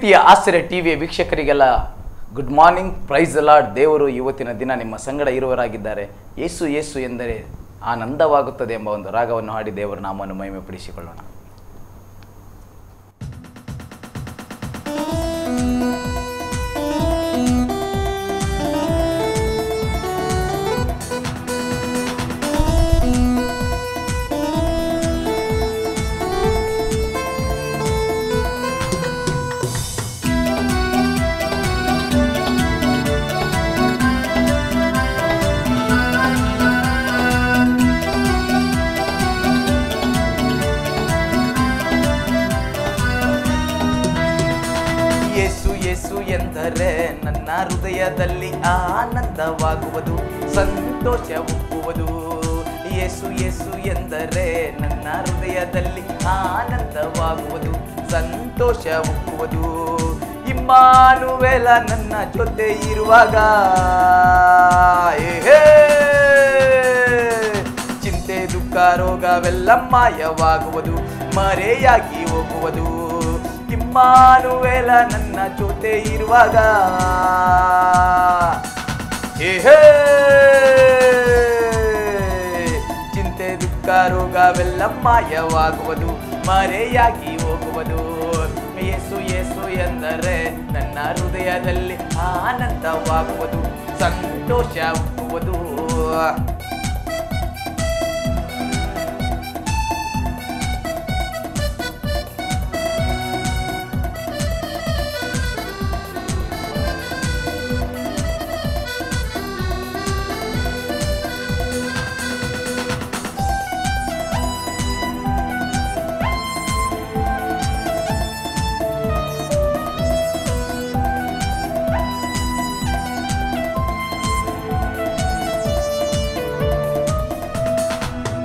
ಪ್ರೀತಿಯ ಆಶ್ಚರ್ಯ ಟಿವಿಯ ವೀಕ್ಷಕರಿಗೆಲ್ಲ good morning, praise the lord. ದೇವರು ಇವತ್ತಿನ ದಿನ ನಿಮ್ಮ ಸಂಗಡ ಇರುವರಾಗಿದ್ದಾರೆ. ಯೇಸು ಯೇಸು ಎಂದರೆ ಆನಂದವಾಗುತ್ತದೆ ಎಂಬ ಒಂದು ರಾಗವನ್ನು ಹಾಡಿ ದೇವರ ನಾಮವನ್ನು ಮಹಿಮೆಪಡಿಸಿಕೊಳ್ಳೋಣ. ಯೇಸು ಎಂದರೆ ನನ್ನ ಹೃದಯದಲ್ಲಿ ಆನಂದವಾಗುವುದು, ಸಂತೋಷ ಉಕ್ಕುವುದು. ಯೇಸು ಯೇಸು ಎಂದರೆ ನನ್ನ ಹೃದಯದಲ್ಲಿ ಆನಂದವಾಗುವುದು, ಸಂತೋಷ ಉಕ್ಕುವುದು. ಇಮ್ಮಾನುವೇಲ ನನ್ನ ಜೊತೆ ಇರುವಾಗ ಚಿಂತೆ ದುಃಖ ರೋಗವೆಲ್ಲ ಮಾಯವಾಗುವುದು, ಮರೆಯಾಗಿ ಹೋಗುವುದು. ಇಮ್ಮಾನುವೇಲ ನನ್ನ ಜೊತೆ ಇರುವಾಗ ಚಿಂತೆ ದುಃಖ ರೋಗವೆಲ್ಲ ಮಾಯವಾಗುವುದು, ಮರೆಯಾಗಿ ಹೋಗುವುದು. ಯೇಸು ಯೇಸು ಎಂದರೆ ನನ್ನ ಹೃದಯದಲ್ಲಿ ಆನಂದವಾಗುವುದು, ಸಂತೋಷ ಉಕ್ಕುವುದು.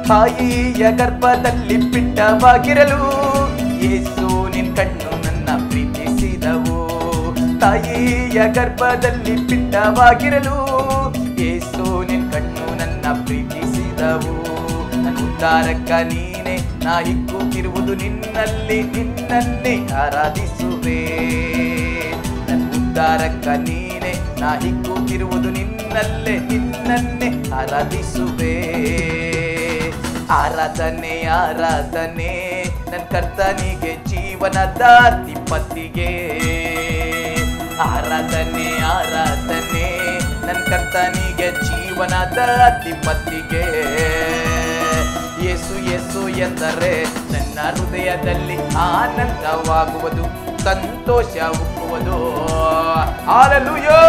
ತಾಯಿಯ ಗರ್ಭದಲ್ಲಿ ಪಿಂಡವಾಗಿರಲು ಯೇಸು ನಿನ್ ಕಣ್ಣು ನನ್ನ ಪ್ರೀತಿಸಿದವು. ತಾಯಿಯ ಗರ್ಭದಲ್ಲಿ ಪಿಂಡವಾಗಿರಲು ಯೇಸು ನಿನ್ ಕಣ್ಣು ನನ್ನ ಪ್ರೀತಿಸಿದವು. ನನ್ನ ಉದ್ಧಾರಕ ನೀನೆ, ನಾ ಹಿಗ್ಗುತ್ತಿರುವುದು ನಿನ್ನಲ್ಲಿ, ನಿನ್ನಲ್ಲಿ ಆರಾಧಿಸುವೆ. ನನ್ನ ಉದ್ಧಾರಕ ನೀನೆ, ನಾ ಹಿಗ್ಗುತ್ತಿರುವುದು ನಿನ್ನಲ್ಲೇ, ನಿನ್ನನ್ನೇ ಆರಾಧಿಸುವೆ. ಆರಾಧನೆ ಆರಾಧನೆ ನನ್ನ ಕರ್ತನಿಗೆ, ಜೀವನದ ಅಧಿಪತಿಗೆ. ಆರಾಧನೆ ಆರಾಧನೆ ನನ್ನ ಕರ್ತನಿಗೆ, ಜೀವನದ ಅಧಿಪತಿಗೆ. ಯೇಸು ಯೇಸು ಎಂದರೆ ನನ್ನ ಹೃದಯದಲ್ಲಿ ಆನಂದವಾಗುವುದು, ಸಂತೋಷ ಉಕ್ಕುವುದು. ಹಲ್ಲೆಲೂಯಾ.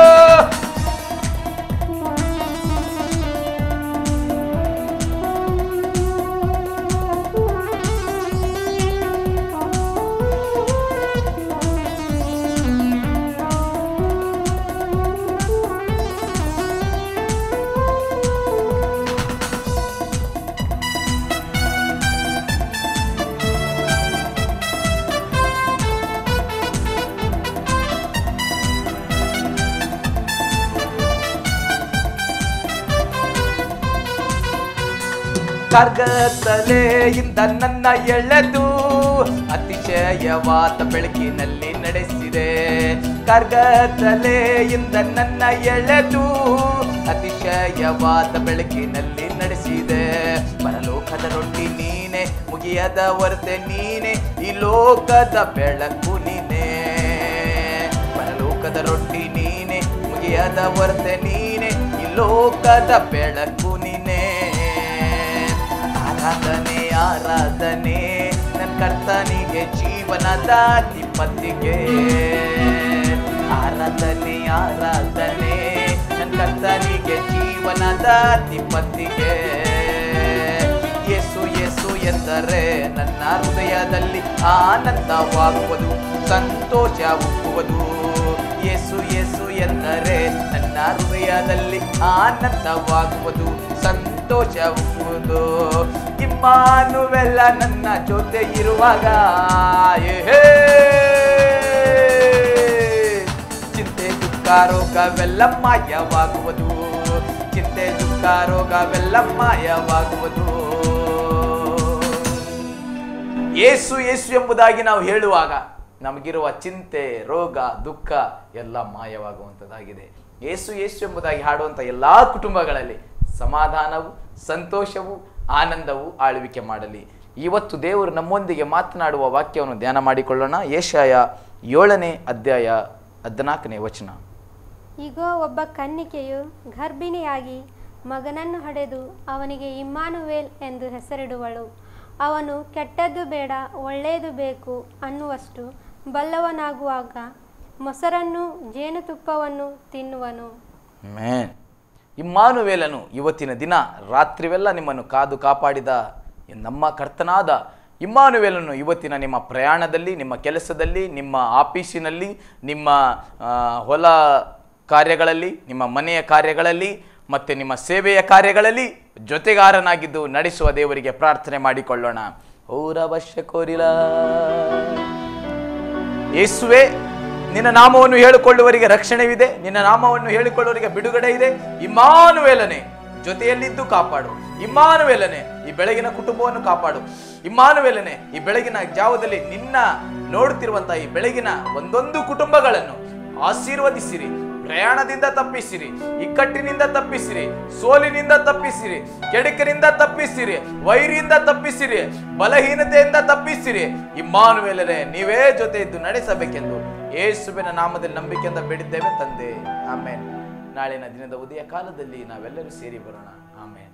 ಕಾರ್ಗತ್ತಲೆಯಿಂದ ನನ್ನ ಎಳೆದು ಅತಿಶಯವಾದ ಬೆಳಕಿನಲ್ಲಿ ನಡೆಸಿದೆ. ಕಾರ್ಗತ್ತಲೆಯಿಂದ ನನ್ನ ಎಳೆದು ಅತಿಶಯವಾದ ಬೆಳಕಿನಲ್ಲಿ ನಡೆಸಿದೆ. ಪರಲೋಕದ ರೊಟ್ಟಿ ನೀನೆ, ಮುಗಿಯದ ಹೊರತೆ ನೀನೆ, ಈ ಲೋಕದ ಬೆಳಕು ನೀನೆ. ಪರಲೋಕದ ರೊಟ್ಟಿ ನೀನೆ, ಮುಗಿಯದ ಹೊರತೆ ನೀನೆ, ಈ ಲೋಕದ ಬೆಳಕು ನೀನೆ. ಆರಾಧನೆ ಆರಾಧನೆ ನನ್ನ ಕರ್ತನಿಗೆ, ಜೀವನದ ಅಧಿಪತಿಗೆ. ಆರಾಧನೆ ಆರಾಧನೆ ನನ್ನ ಕರ್ತನಿಗೆ, ಜೀವನದ ಅಧಿಪತಿಗೆ. ಯೇಸು ಯೇಸು ಎಂದರೆ ನನ್ನ ಹೃದಯದಲ್ಲಿ ಆನಂದವಾಗುವುದು, ಸಂತೋಷ ಉಕ್ಕುವುದು. ಯೇಸು ಯೇಸು ಎಂದರೆ ನನ್ನ ಹೃದಯದಲ್ಲಿ ಆನಂದವಾಗುವುದು, ಸಂತೋಷ ಉಕ್ಕುವುದು. ಇಮ್ಮಾನುವೇಲ ನನ್ನ ಜೊತೆ ಇರುವಾಗ ಚಿಂತೆ ದುಃಖ ರೋಗವೆಲ್ಲ ಮಾಯವಾಗುವುದು, ಚಿಂತೆ ದುಃಖ ರೋಗವೆಲ್ಲ ಮಾಯವಾಗುವುದು. ಯೇಸು ಯೇಸು ಎಂಬುದಾಗಿ ನಾವು ಹೇಳುವಾಗ ನಮಗಿರುವ ಚಿಂತೆ, ರೋಗ, ದುಃಖ ಎಲ್ಲ ಮಾಯವಾಗುವಂಥದ್ದಾಗಿದೆ. ಯೇಸು ಯೇಸು ಎಂಬುದಾಗಿ ಹಾಡುವಂಥ ಎಲ್ಲ ಕುಟುಂಬಗಳಲ್ಲಿ ಸಮಾಧಾನವು, ಸಂತೋಷವು, ಆನಂದವು ಆಳ್ವಿಕೆ ಮಾಡಲಿ. ಇವತ್ತು ದೇವರು ನಮ್ಮೊಂದಿಗೆ ಮಾತನಾಡುವ ವಾಕ್ಯವನ್ನು ಧ್ಯಾನ ಮಾಡಿಕೊಳ್ಳೋಣ. ಯೆಶಾಯ 7ನೇ ಅಧ್ಯಾಯ 14ನೇ ವಚನ. ಇಗೋ, ಒಬ್ಬ ಕನ್ನಿಕೆಯು ಗರ್ಭಿಣಿಯಾಗಿ ಮಗನನ್ನು ಹಡೆದು ಅವನಿಗೆ ಇಮ್ಮಾನುವೇಲ್ ಎಂದು ಹೆಸರಿಡುವಳು. ಅವನು ಕೆಟ್ಟದ್ದು ಬೇಡ, ಒಳ್ಳೆಯದು ಬೇಕು ಅನ್ನುವಷ್ಟು ಬಲ್ಲವನಾಗುವಾಗ ಮೊಸರನ್ನು ಜೇನುತುಪ್ಪವನ್ನು ತಿನ್ನುವನು. ಆಮೆನ್. ಇಮ್ಮಾನುವೇಲನು ಇವತ್ತಿನ ದಿನ ರಾತ್ರಿವೆಲ್ಲ ನಿಮ್ಮನ್ನು ಕಾದು ಕಾಪಾಡಿದ ನಮ್ಮ ಕರ್ತನಾದ ಇಮ್ಮಾನುವೇಲನು ಇವತ್ತಿನ ನಿಮ್ಮ ಪ್ರಯಾಣದಲ್ಲಿ, ನಿಮ್ಮ ಕೆಲಸದಲ್ಲಿ, ನಿಮ್ಮ ಆಫೀಸಿನಲ್ಲಿ, ನಿಮ್ಮ ಹೊಲ ಕಾರ್ಯಗಳಲ್ಲಿ, ನಿಮ್ಮ ಮನೆಯ ಕಾರ್ಯಗಳಲ್ಲಿ ಮತ್ತು ನಿಮ್ಮ ಸೇವೆಯ ಕಾರ್ಯಗಳಲ್ಲಿ ಜೊತೆಗಾರನಾಗಿದ್ದು ನಡೆಸುವ ದೇವರಿಗೆ ಪ್ರಾರ್ಥನೆ ಮಾಡಿಕೊಳ್ಳೋಣ. ಔರವಶ್ಯಕೋರಿಲ ಯೇಸುವೆ, ನಿನ್ನ ನಾಮವನ್ನು ಹೇಳಿಕೊಳ್ಳುವವರಿಗೆ ರಕ್ಷಣೆವಿದೆ, ನಿನ್ನ ನಾಮವನ್ನು ಹೇಳಿಕೊಳ್ಳುವವರಿಗೆ ಬಿಡುಗಡೆ ಇದೆ. ಇಮ್ಮಾನುವೇಲನೇ ಜೊತೆಯಲ್ಲಿದ್ದು ಕಾಪಾಡು. ಇಮ್ಮಾನುವೇಲನೇ ಈ ಬೆಳಗಿನ ಕುಟುಂಬವನ್ನು ಕಾಪಾಡು. ಇಮ್ಮಾನುವೇಲನೇ ಈ ಬೆಳಗಿನ ಜಾವದಲ್ಲಿ ನಿನ್ನ ನೋಡುತ್ತಿರುವಂತಹ ಈ ಬೆಳಗಿನ ಒಂದೊಂದು ಕುಟುಂಬಗಳನ್ನು ಆಶೀರ್ವದಿಸಿರಿ, ಪ್ರಯಾಣದಿಂದ ತಪ್ಪಿಸಿರಿ, ಇಕ್ಕಟ್ಟಿನಿಂದ ತಪ್ಪಿಸಿರಿ, ಸೋಲಿನಿಂದ ತಪ್ಪಿಸಿರಿ, ಕೆಡುಕನಿಂದ ತಪ್ಪಿಸಿರಿ, ವೈರಿಯಿಂದ ತಪ್ಪಿಸಿರಿ, ಬಲಹೀನತೆಯಿಂದ ತಪ್ಪಿಸಿರಿ. ಇಮ್ಮಾನುವೇಲನೇ ನೀವೇ ಜೊತೆ ಇದ್ದು ನಡೆಸಬೇಕೆಂದು ಯೇಸುವಿನ ನಾಮದಲ್ಲಿ ನಂಬಿಕೆಯಿಂದ ಬೇಡಿದ್ದೇವೆ ತಂದೆ. ಆಮೇನ್. ನಾಳಿನ ದಿನದ ಉದಯ ಕಾಲದಲ್ಲಿ ನಾವೆಲ್ಲರೂ ಸೇರಿ ಬರೋಣ. ಆಮೇನ್.